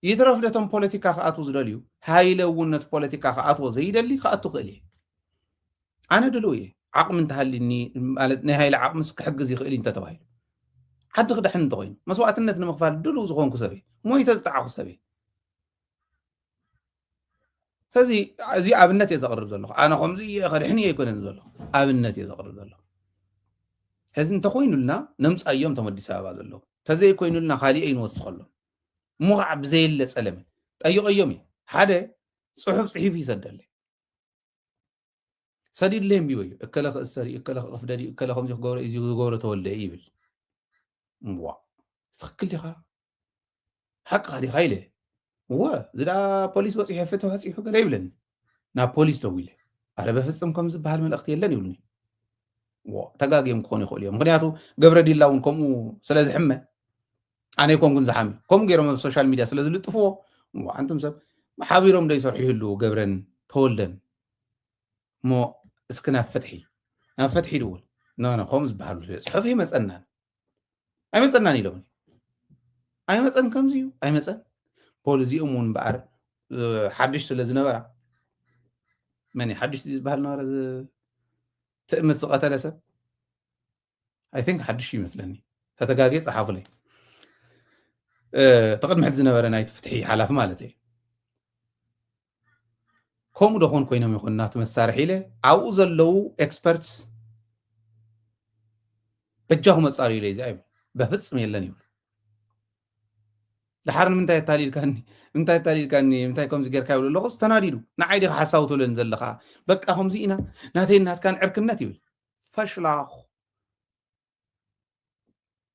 يترف لتم بوليتيكا خاطو زدليو هايلونت بوليتيكا خاطو زيدلي خاطو خلي انا دلوي عقم انت هلني ማለት ናይ ሃይለ ዓቅምስ ክሕግዝ ይኽእል እንተ ተባሂሉ ሓድ ክድሕን እንተኮይኑ መስዋዕትነት ንምኽፋል ድልው ዝኾንኩ ሰበ ሞይተ ዝጠዓኹ ሰበ ስለዚ እዚ ኣብነት እየ ዘቕርብ ዘለኹ ኣነ ከምዚ ከድሕኒ ኣይኮነን ዘለኹ ኣብነት እየ ዘቕርብ ዘለኹ ሕዚ እንተኮይኑልና ነምፃዮም እቶም ኣዲስ ኣበባ ዘለዉ ተዘይኮይኑልና ካሊእ ኣይንወስኸሎም እሞ ከዓ ብዘየለ ፀለመ ጠይቀዮም እዩ ሓደ ፅሑፍ ፅሒፍ ይሰደለ ሰዲድለዮም ቢበዩ እከለ ክእሰሪ እከለ ክቕፍደዲ እከለ ከምዚ ክገብሮ እዚ ዝገብሮ ተወልደ ይብል እምዋ ትኽክል ዲኻ ሓቅኻ ዲኻ ኢለ ዝዳ ፖሊስ ወፂሑ ፍትሕ ወፂሑ ገለ ይብለኒ ናብ ፖሊስ ደው ኢለ ኣረ በፍፅም ከም ዝበሃል መልእኽቲ የለን ይብሉኒ ተጋጊዮም ክኾኑ ይኽእሉ እዮም ምክንያቱ ገብረ ዲላ እውን ከምኡ ስለ ዝሕመ ኣነ ይኮንኩን ዝሓሚ ከምኡ ገይሮም ኣብ ሶሻል ሚድያ ስለ ዝልጥፍዎ ኣንቱም ሰብ ሓቢሮም ዶ ይሰርሑ ይህልው ገብረን ተወልደን እሞ እስኪ ናብ ፈትሒ ድውል ከምኡ ዝበሃሉ ፅሑፍ ኣይመፀናን ኢሎምኒ ኣይመፀን ከምዚ እዩ ኣይመፀን ፖሊዚኦም እውን በኣር ሓድሽ ስለ ዝነበራ መን ሓድሽ ዝበሃል ነበረ ትእምት ዝቐተለ ሰብ ኣይ ቲንክ ሓድሽ ይመስለኒ ተተጋጊ ፀሓፉለይ ተቕድሚ ሕዚ ዝነበረ ናይቲ ፍትሒ ሓላፊ ማለት እዩ ከምኡ ደኾን ኮይኖም ይኹን ናቱ መሳርሒ ኢለ ኣብኡ ዘለው ኤክስፐርትስ በጃኹ መፃሪ ኢለ እዚ ኣይብል በፍፅም የለን ይብሉ ድሓር ንምንታይ ታሊልካኒ ምንታይ ከምዚ ጌርካ ይብሉ ኣለኹ ተናዲዱ ንዓይ ዲኻ ሓሳብ ትብለን ዘለኻ በቃ ከምዚ ኢና ናተይ ናትካን ዕርክነት ይብል ፈሽላኹ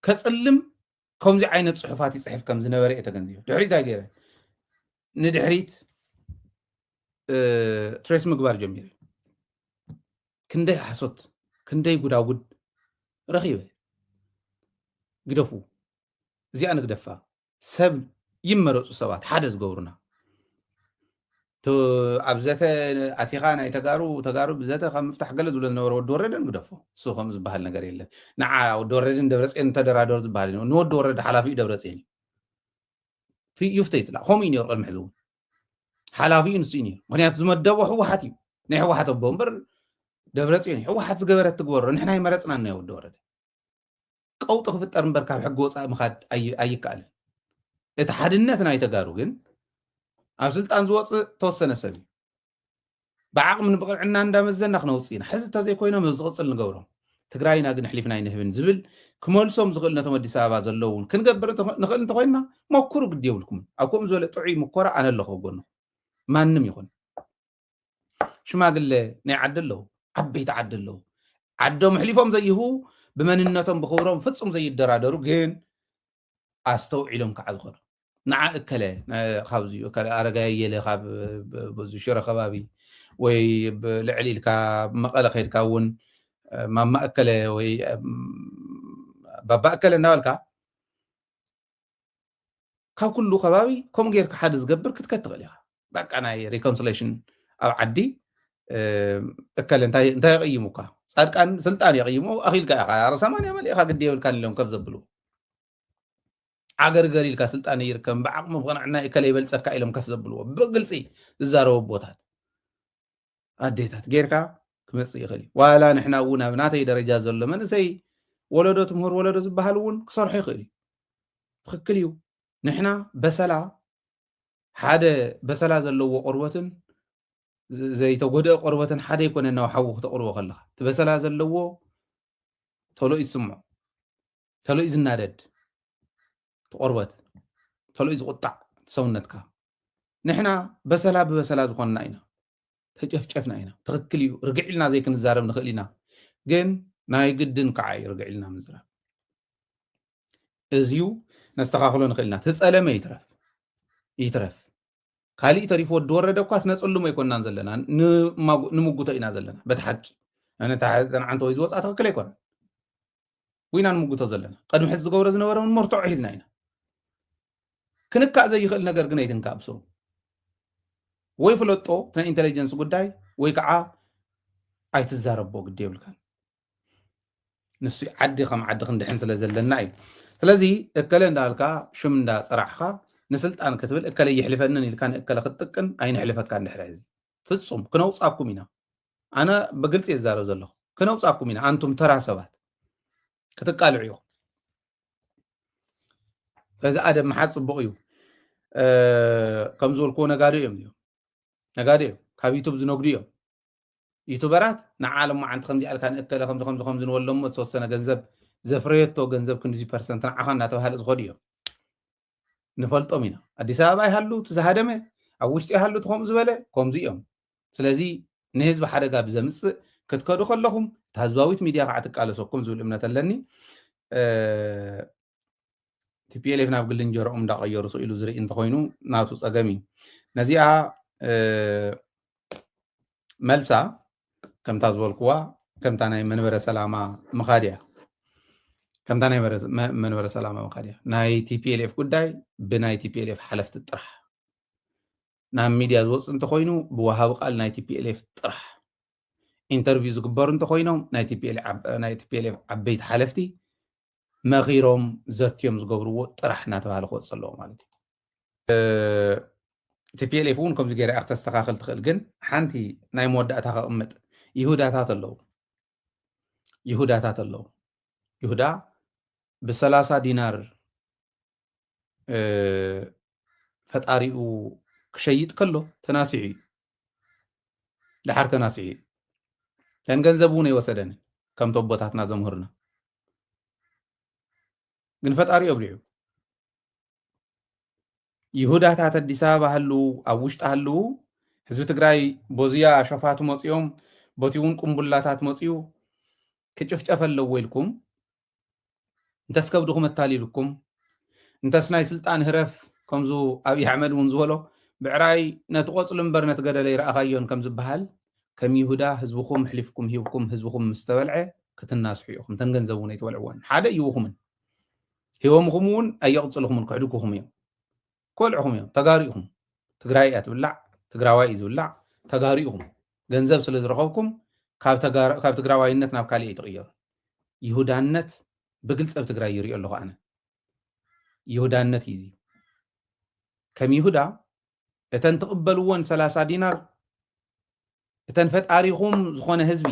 ከፅልም ከምዚ ዓይነት ፅሑፋት ይፅሕፍ ከም ዝነበረ እየ ተገንዚበ ድሕሪት ኣይ ገይረ ንድሕሪት ትሬስ ምግባር ጀሚረ ክንደይ ሓሶት ክንደይ ጉዳጉድ ረኺበ ግደፉ እዚኣ ንግደፋ ሰብ ይመረፁ ሰባት ሓደ ዝገብሩና ኣብዘተ ኣቲኻ ናይ ተጋሩ ብዘተ ከም ምፍታሕ ገለ ዝብሎ ዝነበረ ወዲ ወረደን ግደፎ እሱ ከም ዝበሃል ነገር የለን ንዓ ወዲ ወረደን ደብረፅዮን ተደራደር ዝበሃል ንወዲ ወረደ ሓላፊ ደብረፅዮን እዩ في يفتي يطلع خمين يرقل محزون حلافي نسيني مغنيات زمدبو حوحات يو ني حوحات بومبر دبرصيون حوحات زغبرت تغبر نحنا يمرصنا نيو دورد قوط خفطر امبر كاب حق وصا مخاد اي قال اتحدنتنا يتغارو ግን ኣብ ስልጣን ዝወፅእ ተወሰነ ሰብ بعقم نبقعنا عند مزنا خنوصينا حز تزي كوينا مزغصل نغورو تግራይና ግን ሕሊፍና ይንህብን ዝብል ክመልሶም ዝኽእል ነቶም ኣዲስ ኣበባ ዘለውን ክንገብር ንኽእል እንተኮይንና ሞክሩ ግድ የብልኩም ኣብ ከምኡ ዝበለ ጥዑይ ሙኮራ ኣነ ኣለኹ ጎኑ ማንም ይኹን ሽማግለ ናይ ዓዲ ኣለዉ ዓበይቲ ዓዲ ኣለዉ ዓዶም ሕሊፎም ዘይህቡ ብመንነቶም ብክብሮም ፍጹም ዘይደራደሩ ግን ኣስተውዒሎም ከዓ ዝኸዱ ንዓ እከለ ካብዚ ኣረጋይ የለ ካብ በዙ ሽረ ከባቢ ወይ ብልዕሊ ኢልካ መቐለ ከይድካ እውን ማማ እከለ ወይ ባባ እከለ እናበልካ ካብ ኩሉ ከባቢ ከምኡ ጌርካ ሓደ ዝገብር ክትከት ትኽእል ኢኻ በቃ ናይ ሪኮንሲሌሽን ኣብ ዓዲ እከለ እንታይ የቕይሙካ ፃድቃን ስልጣን የቕይሙ ኣኺልካ ኢኻ ኣረ 80 መሊእኻ ግዲ የብልካ ኢሎም ከፍ ዘብሉ ዓገር ገሪልካ ስልጣን ይርከብ ብዓቅሙ ብቕንዕና እከለ ይበልፀካ ኢሎም ከፍ ዘብልዎ ብግልፂ ዝዛረቡ ቦታት ኣዴታት ጌርካ ክመፅእ ይኽእል እዩ ዋላ ንሕና እውን ኣብ ናተይ ደረጃ ዘሎ መንእሰይ ወለዶ ትምህር ወለዶ ዝበሃል እውን ክሰርሑ ይኽእል እዩ ትክክል እዩ ንሕና በሰላ ሓደ በሰላ ዘለዎ ቆርበትን ዘይተጎደአ ቆርበትን ሓደ ይኮነ ናብ ሓዊ ክተቕርቦ ከለካ እቲ በሰላ ዘለዎ ቶሎ ይስምዖ ቶሎ እዩ ዝናደድ ቆርበት ቶሎ እዩ ዝቁጣዕ ሰውነትካ ንሕና በሰላ ብበሰላ ዝኾንና ኢና ተጨፍጨፍና ኢና ትክክል እዩ ርግዕ ኢልና ዘይክንዛረብ ንኽእል ኢና ግን ናይ ግድን ከዓ እዩ ርግዕ ኢልና ምዝራብ እዝዩ ነስተኻኽሎ ንኽእል ኢና ትፀለመ ይትረፍ ካሊእ ተሪፍ ወዲ ወረደ እኳ ስነፅልሞ ኣይኮንናን ዘለና ንምጉቶ ኢና ዘለና በቲ ሓቂ ነተዓንተ ወይ ዝወፃ ትክክል ኣይኮነን ወይና ንምጉቶ ዘለና ቀድሚ ሕዚ ዝገብሮ ዝነበረ እውን መርትዖ ሒዝና ኢና ክንካእ ዘይኽእል ነገር ግን ኣይትንካእ ብስሩ ወይ ፍለጦ ናይ ኢንተለጀንስ ጉዳይ ወይ ከዓ ኣይትዛረቦ ግዲ የብልካን ንሱ ዓዲ ከም ዓዲ ክንድሕን ስለ ዘለና እዩ ስለዚ እከለ እንዳልካ ሽም እንዳፀራሕካ ንስልጣን ክትብል እከለ ይሕልፈንን ኢልካ ንእከለ ክትጥቅን ኣይንሕልፈካ እንድሕሪ ሕዚ ፍጹም ክነውፃኩም ኢና ኣነ ብግልፂ የዛረብ ዘለኹ ክነውፃኩም ኢና ኣንቱም ተራ ሰባት ክትቃልዑ ኢኹም እዚ ኣደብ መሓዝ ፅቡቕ እዩ ከም ዝበልክዎ ነጋዶ እዮም እዚኦም ነጋዶ እዮም ካብ ዩቱብ ዝነግዱ እዮም ዩቱበራት ንዓለም ማዓንቲ ከምዚ ኣልካ ንእከለ ከምዚ ንበሎሞ ዝተወሰነ ገንዘብ ዘፍረየቶ ገንዘብ ክንዲዚ ፐርሰንት ንዓኻ እናተባሃለ ዝኸዱ እዮም ንፈልጦም ኢና ኣዲስ ኣበባ ይሃሉ ትዝሃደመ ኣብ ውሽጢ ይሃሉ ከምኡ ዝበለ ከምዚ እዮም ስለዚ ንህዝቢ ሓደጋ ብዘምፅእ ክትከዱ ከለኹም እቲ ህዝባዊት ሚድያ ከዓ ትቃለሰኩም ዝብል እምነት ኣለኒ TPLF ናብ ግልን ጀርኦም እንዳቀየሩ ኢሉ ዝርኢ እንተኮይኑ ናቱ ፀገም እዩ ነዚኣ መልሳ ከምታ ዝበልክዋ ከምታ ናይ መንበረ ሰላማ መኻድያ ከምታ ናይ መንበረ ሰላማ መኻድያ ናይ TPLF ጉዳይ ብናይ TPLF ሓለፍቲ ጥራሕ ናብ ሚድያ ዝወፅእ እንተኮይኑ ብወሃቢ ቃል ናይ TPLF ጥራሕ ኢንተርቪው ዝግበሩ እንተኮይኖም ናይ TPLF ዓበይቲ ሓለፍቲ መኺሮም ዘትዮም ዝገብርዎ ጥራሕ እናተባሃለ ክወፅእ ኣለዎ ማለት እዩ TPLF እውን ከምዚ ገይራ ክተስተኻኽል ትኽእል ግን ሓንቲ ናይ መወዳእታ ከቕምጥ ይሁዳታት ኣለዉ ይሁዳ ብ30 ዲናር ፈጣሪኡ ክሸይጥ ከሎ ተናሲዑ እዩ ድሓር ተናሲዑ እዩ ተን ገንዘብ እውን ኣይወሰደን ከምቲ ኣቦታትና ዘምህርና ግን ፈጣሪኡ ኣብሊዑ ይሁዳታት ኣዲስ ኣበባ ሃለዉ ኣብ ውሽጢ ሃለዉ ህዝቢ ትግራይ ቦዝያ ሸፋቱ መፂኦም በቲ እውን ቁምቡላታት መፂኡ ክጭፍጨፍ ኣለዎ ኢልኩም እንተስ ከብድኹም ኣታሊልኩም እንተስ ናይ ስልጣን ህረፍ ከምዙ ኣብዪ ኣሕመድ እውን ዝበሎ ብዕራይ ነቲ ቆፅሊ እምበር ነቲ ገደለ ይረኣኻዮን ከም ዝበሃል ከም ይሁዳ ህዝብኹም ሕሊፍኩም ሂብኩም ህዝብኹም ምስ ተበልዐ ክትናስሑ ኢኹም ተን ገንዘብ እውን ኣይትበልዕዎን ሓደ ይውኹምን ሂቦምኹም እውን ኣየቕፅልኹምን ክሕድግኹም እዮም كلعهم يوم تجاريهم تجاريات بالله تجراوي بالله تجاريهم جنزب سلز رخوكم كاب تجراوي النت ناب كالي يتغير يهودا النت بقلت أب تجراي يري الله أنا يهودا النت يزي ከም ይሁዳ እተን ትቕበልዎን 30 ዲናር እተን ፈጣሪኹም ዝኾነ ህዝቢ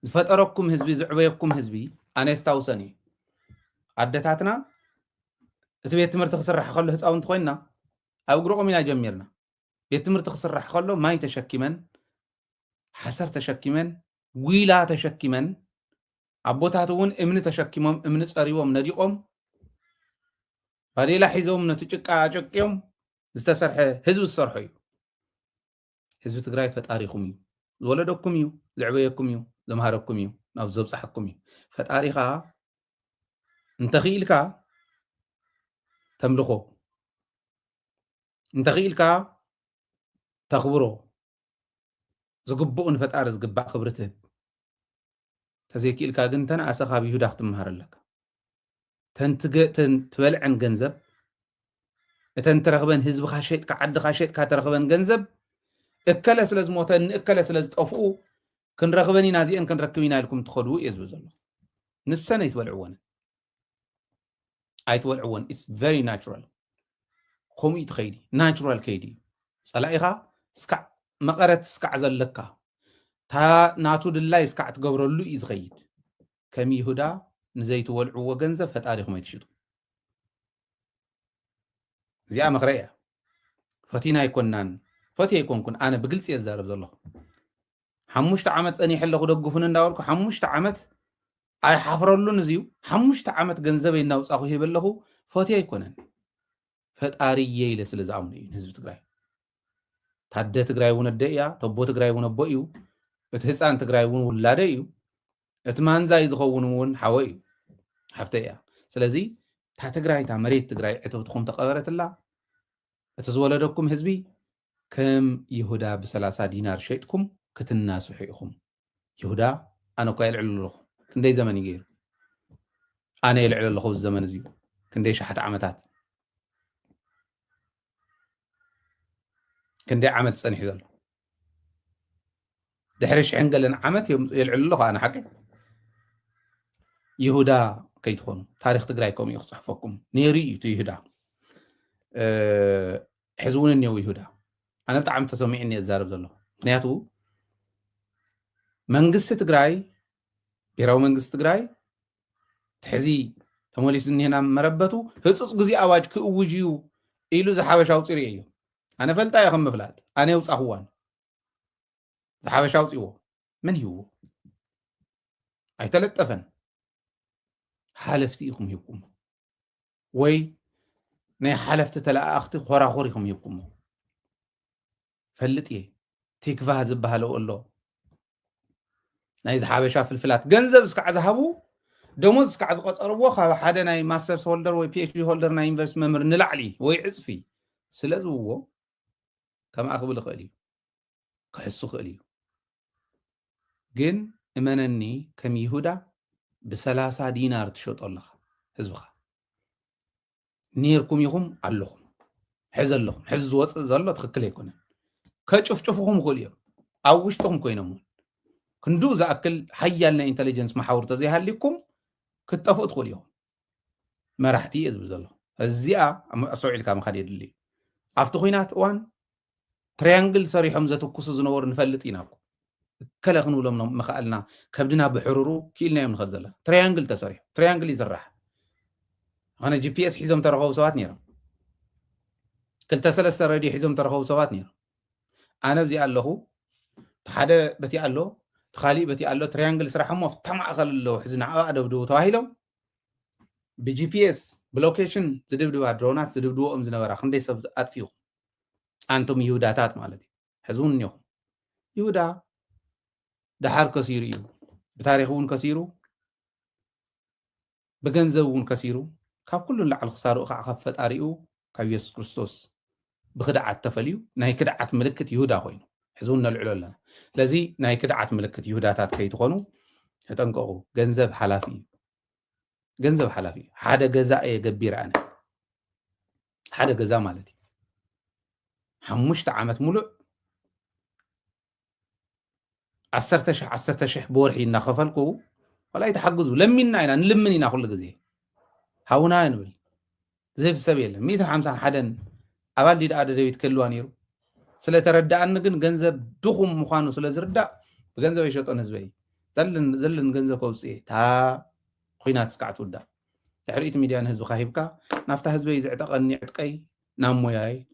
ዝፈጠረኩም ህዝቢ ዝዕበየኩም ህዝቢ ኣነ የስታውሰኒ ኣደታትና እቲ ቤት ትምህርቲ ክስራሕ ከሎ ህፃውንቲ ኮይንና ኣብ እግሮም ኢና ጀሚርና ቤት ትምህርቲ ክስራሕ ከሎ ማይ ተሸኪመን ሓሰር ተሸኪመን ጉይላ ተሸኪመን ኣቦታት እውን እምኒ ተሸኪሞም እምኒ ፀሪቦም ነዲቆም ባዴላ ሒዞም ነቲ ጭቃ ጨቂዮም ዝተሰርሐ ህዝቢ ዝሰርሖ እዩ ህዝቢ ትግራይ ፈጣሪኹም እዩ ዝወለደኩም እዩ ዝዕበየኩም እዩ ዘምሃረኩም እዩ ናብ ዘብፃሐኩም እዩ ፈጣሪኻ እንተኽኢልካ ተምልኾ እንተኽኢልካ ተኽብሮ ዝግብኡ ንፈጣሪ ዝግባእ ክብሪ ትህብ ተዘይክኢልካ ግን ተነኣሰ ካብ ይሁዳ ክትምሃር ኣለካ ተን ትበልዕን ገንዘብ እተን ትረኽበን ህዝብካ ሸይጥካ ዓድካ ሸይጥካ ትረኽበን ገንዘብ እከለ ስለ ዝሞተ ንእከለ ስለ ዝጠፍኡ ክንረኽበን ኢና እዚአን ክንረክብ ኢና ኢልኩም ትኸድው እየ ዝብል ዘሎ ንሰነ ኣይትበልዕዎን ኢትስ ቨሪ ናቹራል ከምኡ ትኸይዲ ናቹራል ከይዲ ፀላኢኻ ስካዕ መቐረት ስካዕ ዘለካ ናቱ ድላይ ስካዕ ትገብረሉ እዩ ዝኸይድ ከም ይሁዳ ንዘይትበልዕዎ ገንዘብ ፈጣሪኹም ኣይትሽጡ እዚኣ መኽረ እያ ፈቲና ኣይኮናን ፈትየ ኣይኮንኩን ኣነ ብግልፂ እየ ዝዛረብ ዘለኹ 5 ዓመት ፀኒሐ ኣለኹ ደግፉን እንዳበልኩ 5 ዓመት ኣይሓፍረሉን እዚዩ 5 ዓመት ገንዘበይ እናውፃኹ ይህብ ኣለኹ ፈትየ ኣይኮነን ፈጣሪ የኢለ ስለ ዝኣምኑ እዩ ህዝቢ ትግራይ ታደ ትግራይ እውን ኣደ እያ ተቦ ትግራይ እውን ኣቦ እዩ እቲ ህፃን ትግራይ እውን ውላደ እዩ እቲ ማንዛይ ዝኸውን እውን ሓወ እዩ ሓፍተ እያ ስለዚ እታ ትግራይ እታ መሬት ትግራይ ዕትብትኩም ተቐበረትላ እቲ ዝወለደኩም ህዝቢ ከም ይሁዳ ብ30 ዲናር ሸይጥኩም ክትናስሑ ኢኹም ይሁዳ ኣነ እኳ የልዕል ኣለኹ ክንደይ ዘመን እዩ ገይሩ ኣነ የልዕል ኣለኹ ዘመን እዚዩ ክንደይ ሸሓተ ዓመታት ክንደይ ዓመት ፀኒሑ ዘሎ ድሕሪ 100 ገለን ዓመት የልዕል ኣለኹ ኣነ ሓቂ ይሁዳ ከይትኾኑ ታሪክ ትግራይ ከምኡ እዩ ክፅሕፈኩም ነይሩ እዩ እቲ ይሁዳ ሕዚ እውን እኒአው ይሁዳ ኣነ ብጣዕሚ ተሰሚዕኒ እየ ዝዛረብ ዘለኹ ምክንያቱ መንግስቲ ትግራይ ብሔራዊ መንግስቲ ትግራይ ትሕዚ ተመሊሱ እኒሄና መረበቱ ህፁፅ ግዜ ኣዋጅ ክእውጅ እዩ ኢሉ ዝሓበሻ ኣውፂሩ እዩ ኣነ ፈልጣ እየ ከም ምፍላጥ ኣነ የውፃኽዋን ዝሓበሻ ኣውፂዎ መን ሂብዎ ኣይተለጠፈን ሓለፍቲ ኢኹም ሂብኩም ወይ ናይ ሓለፍቲ ተለኣኽቲ ኮራኮር ኢኹም ሂብኩም ፈልጥ እየ ቲክቫህ ዝበሃለው ኣሎ ናይ ዝሓበሻ ፍልፍላት ገንዘብ እስካዕ ዝሃቡ ደሞዝ እስካዕ ዝቆፀርዎ ካብ ሓደ ናይ ማስተርስ ሆልደር ወይ ፒኤችዲ ሆልደር ናይ ዩኒቨርሲቲ መምህር ንላዕሊ ወይ ዕፅፊ ስለ ዝብዎ ከምኣ ክብል ይኽእል እዩ ክሕሱ ክእል እዩ ግን እመነኒ ከም ይሁዳ ብ30 ዲናር ትሸጦ ኣለኻ ህዝብኻ ነርኩም ኢኹም ኣለኹም ሕዚ ኣለኹም ሕዚ ዝወፅእ ዘሎ ትክክል ኣይኮነን ከጭፍጭፍኹም ክእል እዮም ኣብ ውሽጥኹም ኮይኖም ክንዱ ዝኣክል ሓያል ናይ ኢንተሊጀንስ መሓውር ተዘይሃሊኩም ክትጠፍኡ ትኽእል እዮም መራሕቲ እየ ዝብል ዘሎ እዚኣ ኣስተውዒልካ ምኻድ የድሊ እዩ ኣብቲ ኩናት እዋን ትሪያንግል ሰሪሖም ዘተኩሱ ዝነበሩ ንፈልጥ ኢና ከለ ክንብሎም መኽኣልና ከብድና ብሕሩሩ ክኢልና እዮም ንኽእል ዘለና ትሪያንግል ተሰሪሑ ትሪያንግል ይዝራሕ ኣነ ጂፒኤስ ሒዞም ተረኸቡ ሰባት ነይሮም 2-3 ሬድዮ ሒዞም ተረኸቡ ሰባት ነይሮም ኣነ እዚኣ ኣለኹ ሓደ በቲ ኣሎ ተኻሊእ በቲ ኣሎ ትሪያንግል ስራሕ እሞ ተማእኸል ኣለዉ ሕዚ ንዓኣ ደብድቡ ተባሂሎም ብጂፒኤስ ብሎኬሽን ዝድብድባ ድሮናት ዝድብድቦኦም ዝነበራ ክንደይ ሰብ ኣጥፊኹም ኣንቶም ይሁዳታት ማለት እዩ ሕዚ እውን እኒኹም ይሁዳ ድሓር ከሲሩ እዩ ብታሪክ እውን ከሲሩ ብገንዘብ እውን ከሲሩ ካብ ኩሉ ላዕሊ ክሳሩ ከዓ ካብ ፈጣሪኡ ካብ ኢየሱስ ክርስቶስ ብክድዓት ተፈልዩ ናይ ክድዓት ምልክት ይሁዳ ኮይኑ ሕዚ እውን ነልዕሎ ኣለና ስለዚ ናይ ክድዓት ምልክት ይሁዳታት ከይትኾኑ ተጠንቀቑ ገንዘብ ሓላፊ እዩ ገንዘብ ሓላፊ እዩ ሓደ ገዛ እየ ገቢረ ኣነ ሓደ ገዛ ማለት እዩ 5 ዓመት ሙሉእ 10,000 ብወርሒ እናኸፈልኩ ወላይ ተሓግዙ ለሚና ኢና ንልምን ኢና ኩሉ ግዜ ሃውና ንብል زيف سبيل 151 أبال دي دبيت كلوا نيرو سلا تردأن جن جنزب دخم مخانو سلا زردا بجنزب يشطون هزبي زلن جنزب كوسي تا خوينات سكعت ودا تحريت ميديان هزب خايبكا نافتا هزبي زعتق اني عتقي نام موياي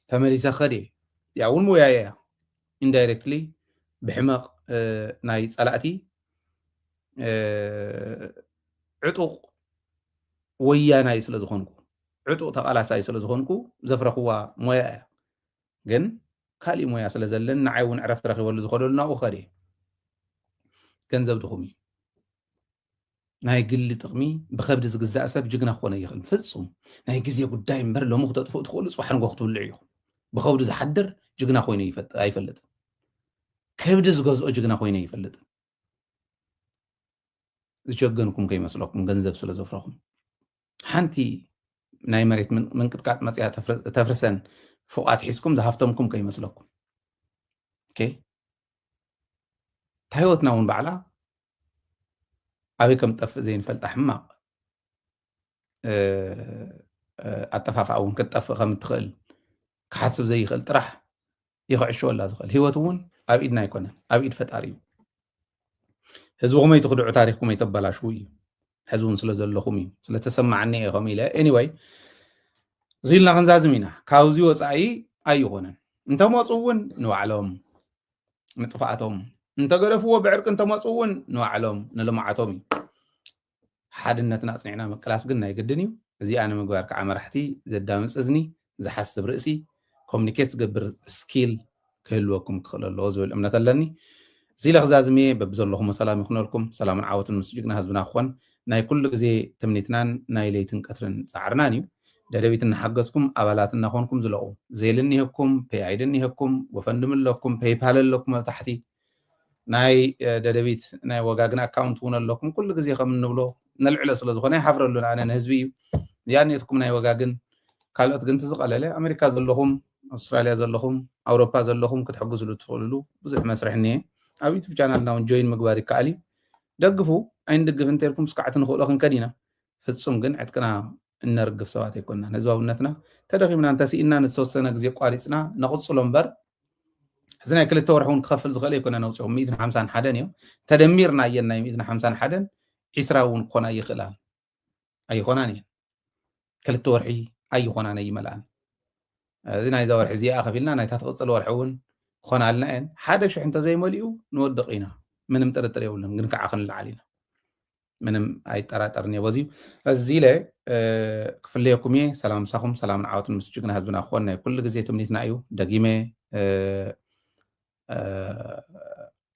تمليسا خدي يا اول موياي indirectly بحمق ناي صلاتي عطوق ويانا سلا زخونكو عطوق تقالاساي سلا زخونكو زفرخوا مويا جن كالي مويا سلا زلن نعاون عرفت رخيبلو زخولنا وخدي ገንዘብ ድኹም እዩ ናይ ግሊ ጥቕሚ ብከብዲ ዝግዛእ ሰብ ጅግና ክኾነ ይኽእል ፍጹም ናይ ግዜ ጉዳይ እምበር ሎሚ ክተጥፍኡ ትኽእሉ ፅባሕ ንጎ ክትብልዕ ኢኹም ብከብዲ ዝሓድር ጅግና ኮይኑ ኣይፈልጥን ከብዲ ዝገዝኦ ጅግና ኮይኑ ኣይፈልጥን ዝቸገንኩም ከይመስለኩም ገንዘብ ስለ ዘፍረኹም ሓንቲ ናይ መሬት ምንቅጥቃጥ መፅያ ተፍርሰን ፎቓት ሒዝኩም ዝሃፍተምኩም ከይመስለኩም ታይወትና እውን ባዕላ أبي كم طف زين فلتح حماق الطفاف أو كطف خم تخل كحسب زي خل طرح يخعش ولا تخل هو تون أبي إدنا يكون أبي إد فتاري هزوهم يتخدعوا تاريخكم يتبلا شوي هزون سلزل لخمي سلا تسمع عني خمي لا anyway زين لا خنزازمينا كاوزي وصاي أي هون أنت ما تصون نوعلهم نطفعتهم انت قرفوا بعرق انت مصون نوعلهم نلمعاتهم حدنتنا صنعنا مقلاس قلنا يقدنيو زي انا مغبار كعمرحتي زدامص اذني زحسب راسي كوميونيكيت قبر سكيل كلوكم خللو زول امنه لني زي لغزازمي ببزلكم سلام يكون لكم سلام عاوت المسجنا حزبنا اخوان ناي كل غزي تمنيتنان ناي ليتن قطرن صعرنانيو ددبيتن حقسكم ابالاتنا خونكم زلو زيلني هكم باي ايدني هكم وفندم لكم باي بال لكم تحتي ناي ددبيت ناي وغاغنا اكاونت ون لكم كل غزي خم نبلو نلعله سلا زخونه حفرلو انا حزبي يعني تكم ناي وغاغن ካልኦት ግን ትዝቀለለ ኣሜሪካ ዘለኹም ኣውስትራልያ ዘለኹም ኣውሮፓ ዘለኹም ክትሕግዙሉ ትኽእሉ ብዙሕ መስርሕ እኒአ ኣብ ዩቱብ ቻናልና እውን ጆይን ምግባር ይከኣል እዩ ደግፉ ኣይንድግፍ እንተልኩም ስክዓት ንኽእሎ ክንከድ ኢና ፍጹም ግን ዕጥቅና እነርግፍ ሰባት ኣይኮንናን ህዝባውነትና ተደኺምና እንተሲእና ንዝተወሰነ ግዜ ቋሪፅና ነቕፅሎ እምበር እዚ ናይ ክልተ ወርሒ እውን ክኸፍል ዝኽእል ኣይኮነ ነውፅኦም 151 እዮም ተደሚርና እየን ናይ 151 ዒስራ እውን ክኾና ይኽእላ ኣይኮናን እየን ክልተ ወርሒ ኣይኮናን ኣይመልኣን እዚ ናይ ዘወርሒ እዚኣ ከፊልና ናይ ታትቕፅል ወርሒ እውን ክኾናልና እየን ሓደ ሽሕ እንተዘይመሊኡ ንወድቕ ኢና ምንም ጥርጥር የብሉን ግን ከዓ ክንለዓል ኢና ምንም ኣይጠራጠርን እየ በዚዩ እዚ ኢለ ክፍለየኩም እየ ሰላም ምሳኹም ሰላም ንዓወትን ምስ ጅግና ህዝብና ክኾን ናይ ኩሉ ግዜ ትምኒትና እዩ ደጊመ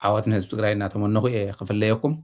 ዓወትን ህዝቢ ትግራይ እናተመነኹ እየ ክፍለየኩም